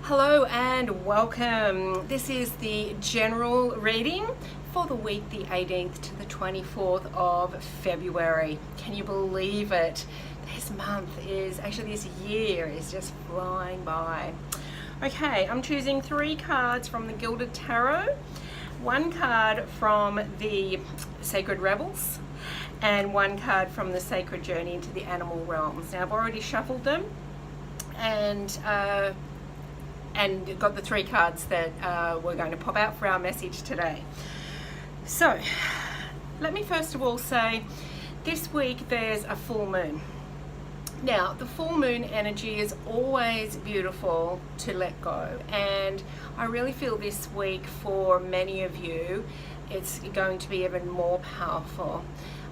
Hello and welcome. This is the general reading for the week the 18th to the 24th of February. Can you believe it? This year is just flying by. Okay, I'm choosing 3 cards from the Gilded Tarot, 1 card from the Sacred Rebels, and 1 card from the Sacred Journey into the Animal Realms. Now I've already shuffled them and got the 3 cards that we're going to pop out for our message today. So let me first of all say this week there's a full moon. Now the full moon energy is always beautiful to let go, and I really feel this week for many of you it's going to be even more powerful.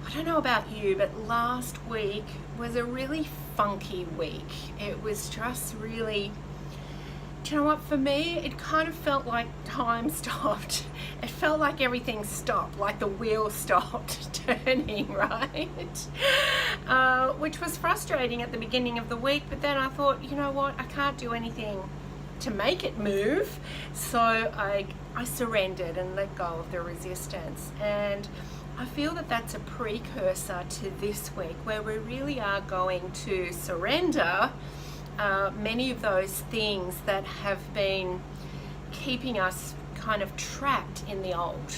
I don't know about you, but last week was a really funky week. It was just really, do you know what, for me it kind of felt like time stopped. It felt like everything stopped, like the wheel stopped turning, right? Which was frustrating at the beginning of the week, but then I thought, you know what, I can't do anything to make it move, so I surrendered and let go of the resistance. And I feel that that's a precursor to this week where we really are going to surrender many of those things that have been keeping us kind of trapped in the old.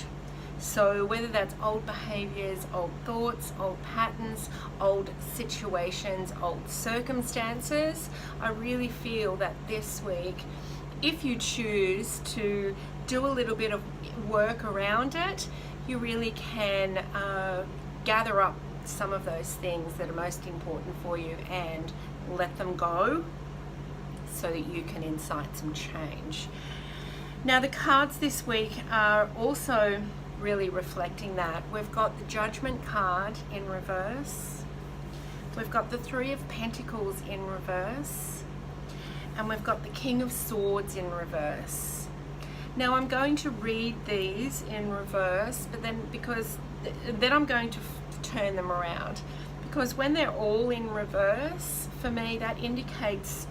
So whether that's old behaviors, old thoughts, old patterns, old situations, old circumstances, I really feel that this week, if you choose to do a little bit of work around it, you really can gather up some of those things that are most important for you and let them go so that you can incite some change. Now the cards this week are also really reflecting that. We've got the Judgment card in reverse, we've got the 3 of Pentacles in reverse, and we've got the King of Swords in reverse. Now I'm going to read these in reverse, but then I'm going to turn them around, because when they're all in reverse, for me that indicates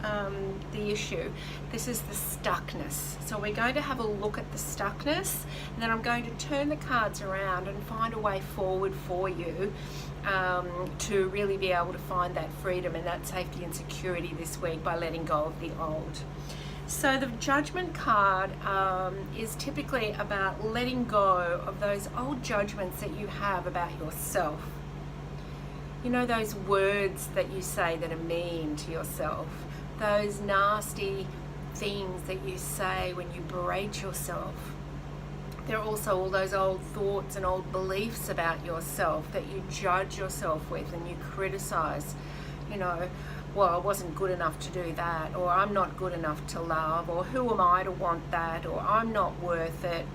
the issue. This is the stuckness. So we're going to have a look at the stuckness, and then I'm going to turn the cards around and find a way forward for you to really be able to find that freedom and that safety and security this week by letting go of the old. So the Judgment card is typically about letting go of those old judgments that you have about yourself. You know, those words that you say that are mean to yourself, those nasty things that you say when you berate yourself. There are also all those old thoughts and old beliefs about yourself that you judge yourself with and you criticize. You know, well, I wasn't good enough to do that, or I'm not good enough to love, or who am I to want that, or I'm not worth it.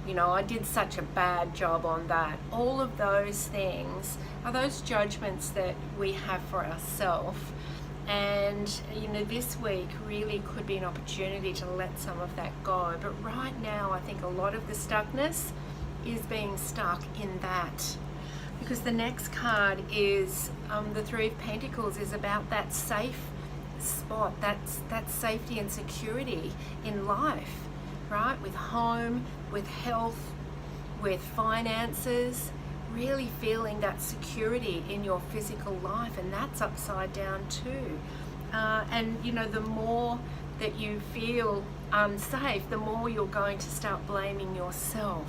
You know, I did such a bad job on that. All of those things are those judgments that we have for ourselves. And, you know, this week really could be an opportunity to let some of that go. But right now, I think a lot of the stuckness is being stuck in that. Because the next card is the 3 of Pentacles is about that safe spot, that safety and security in life, right? With home, with health, with finances, really feeling that security in your physical life, and that's upside down too. And you know, the more that you feel unsafe, the more you're going to start blaming yourself.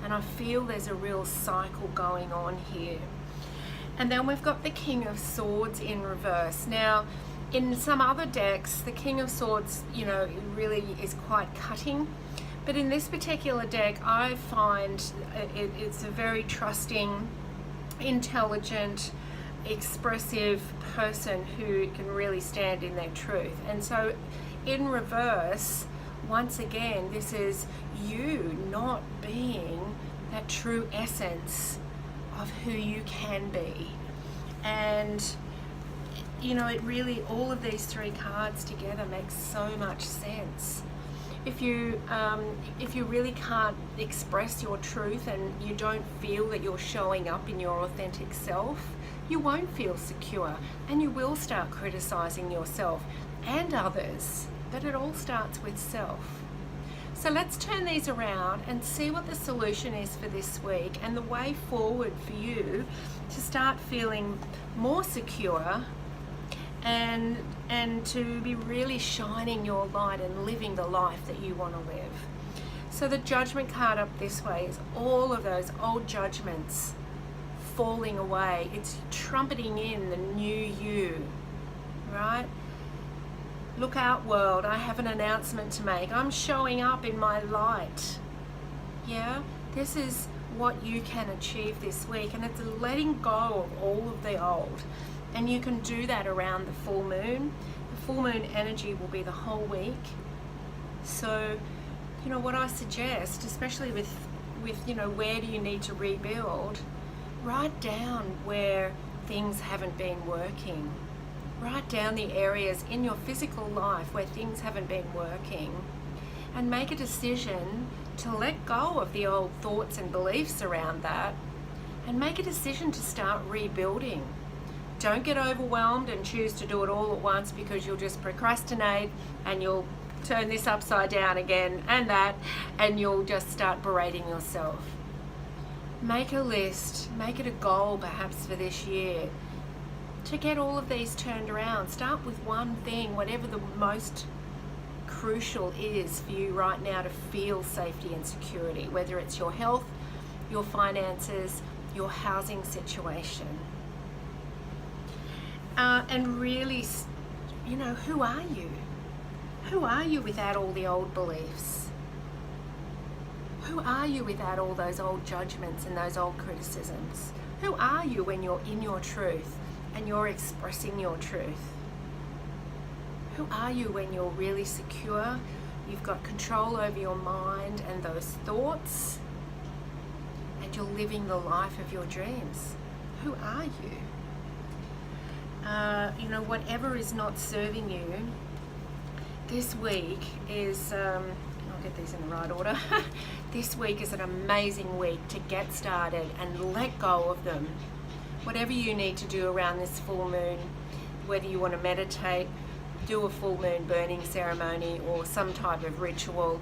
And I feel there's a real cycle going on here. And then we've got the King of Swords in reverse. Now, in some other decks, the King of Swords, you know, really is quite cutting. But in this particular deck, I find it's a very trusting, intelligent, expressive person who can really stand in their truth. And so in reverse, once again, this is you not being that true essence of who you can be. And you know, it really, all of these 3 cards together makes so much sense. If you really can't express your truth and you don't feel that you're showing up in your authentic self, you won't feel secure, and you will start criticizing yourself and others but it all starts with self. So let's turn these around and see what the solution is for this week and the way forward for you to start feeling more secure and to be really shining your light and living the life that you want to live. So the Judgment card up this way is all of those old judgments falling away. It's trumpeting in the new you, right? Look out, world, I have an announcement to make. I'm showing up in my light. Yeah, this is what you can achieve this week, and it's letting go of all of the old. And you can do that around the full moon. The full moon energy will be the whole week. So, you know, what I suggest, especially with you know, where do you need to rebuild, write down where things haven't been working. Write down the areas in your physical life where things haven't been working, and make a decision to let go of the old thoughts and beliefs around that, and make a decision to start rebuilding. Don't get overwhelmed and choose to do it all at once, because you'll just procrastinate and you'll turn this upside down again and that, and you'll just start berating yourself. Make a list, make it a goal perhaps for this year to get all of these turned around. Start with one thing, whatever the most crucial is for you right now to feel safety and security, whether it's your health, your finances, your housing situation. And really, you know, who are you? Who are you without all the old beliefs? Who are you without all those old judgments and those old criticisms? Who are you when you're in your truth and you're expressing your truth? Who are you when you're really secure? You've got control over your mind and those thoughts, and you're living the life of your dreams. Who are you? You know, whatever is not serving you this week is, I'll get these in the right order. This week is an amazing week to get started and let go of them. Whatever you need to do around this full moon, whether you want to meditate, do a full moon burning ceremony or some type of ritual,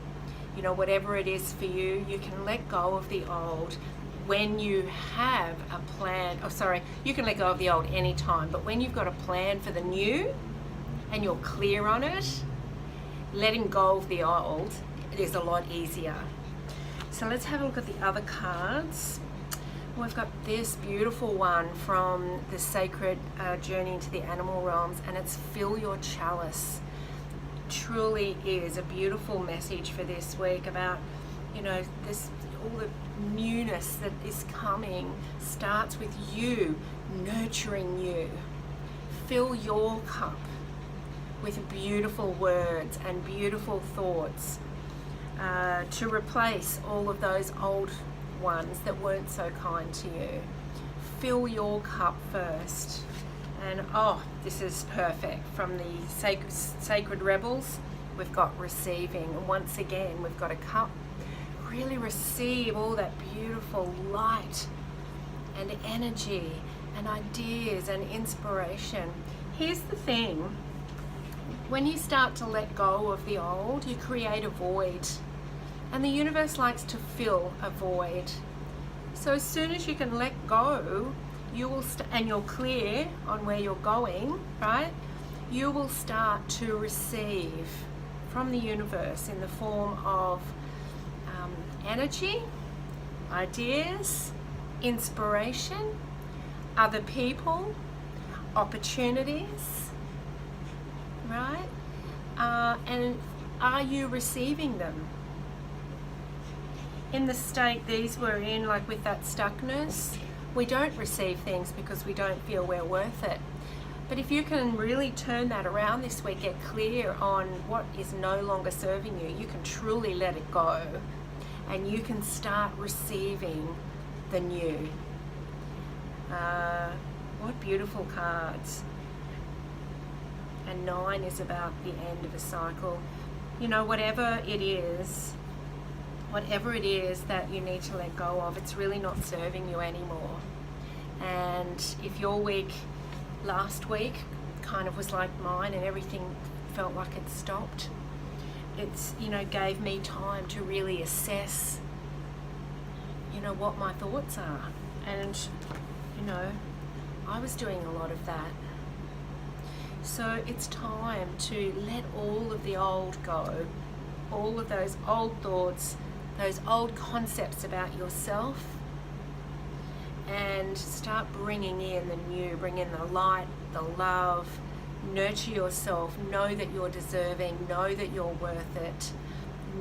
you know, whatever it is for you, you can let go of the old when you have a plan. Oh, sorry, you can let go of the old anytime, but when you've got a plan for the new and you're clear on it, letting go of the old is a lot easier. So let's have a look at the other cards. We've got this beautiful one from the Sacred Journey into the Animal Realms, and it's Fill Your Chalice. Truly is a beautiful message for this week about, you know, this, all the newness that is coming starts with you nurturing you. Fill your cup with beautiful words and beautiful thoughts to replace all of those old ones that weren't so kind to you. Fill your cup first. And oh, this is perfect. From the Sacred Rebels, we've got receiving. And once again, we've got a cup. Really receive all that beautiful light and energy and ideas and inspiration. Here's the thing. When you start to let go of the old, you create a void. And the universe likes to fill a void. So as soon as you can let go, you will and you're clear on where you're going, right? You will start to receive from the universe in the form of energy, ideas, inspiration, other people, opportunities, right? And are you receiving them? In the state these were in, like with that stuckness, we don't receive things because we don't feel we're worth it. But if you can really turn that around this week, get clear on what is no longer serving you, you can truly let it go and you can start receiving the new. What beautiful cards. And 9 is about the end of a cycle. You know, whatever it is that you need to let go of, it's really not serving you anymore. And if your week last week kind of was like mine and everything felt like it stopped, it's, you know, gave me time to really assess, you know, what my thoughts are. And, you know, I was doing a lot of that. So it's time to let all of the old go, all of those old thoughts, those old concepts about yourself, and start bringing in the new, bring in the light, the love, nurture yourself, know that you're deserving, know that you're worth it,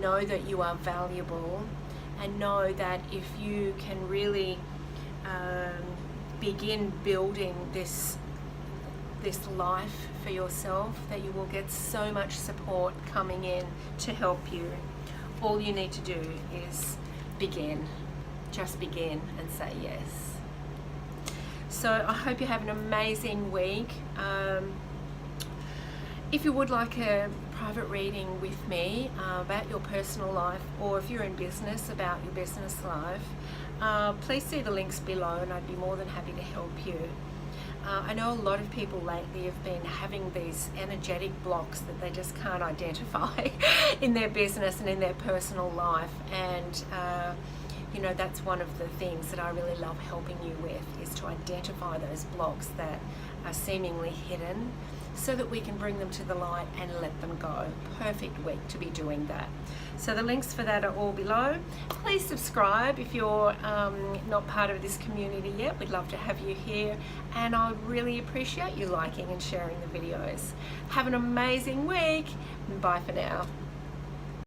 know that you are valuable, and know that if you can really begin building this life for yourself, that you will get so much support coming in to help you. All you need to do is begin, just begin and say yes. So I hope you have an amazing week. If you would like a private reading with me about your personal life, or if you're in business, about your business life, please see the links below and I'd be more than happy to help you. I know a lot of people lately have been having these energetic blocks that they just can't identify in their business and in their personal life, and you know, that's one of the things that I really love helping you with, is to identify those blocks that are seemingly hidden, so that we can bring them to the light and let them go. Perfect week to be doing that. So the links for that are all below. Please subscribe if you're not part of this community yet. We'd love to have you here, and I really appreciate you liking and sharing the videos. Have an amazing week. Bye for now.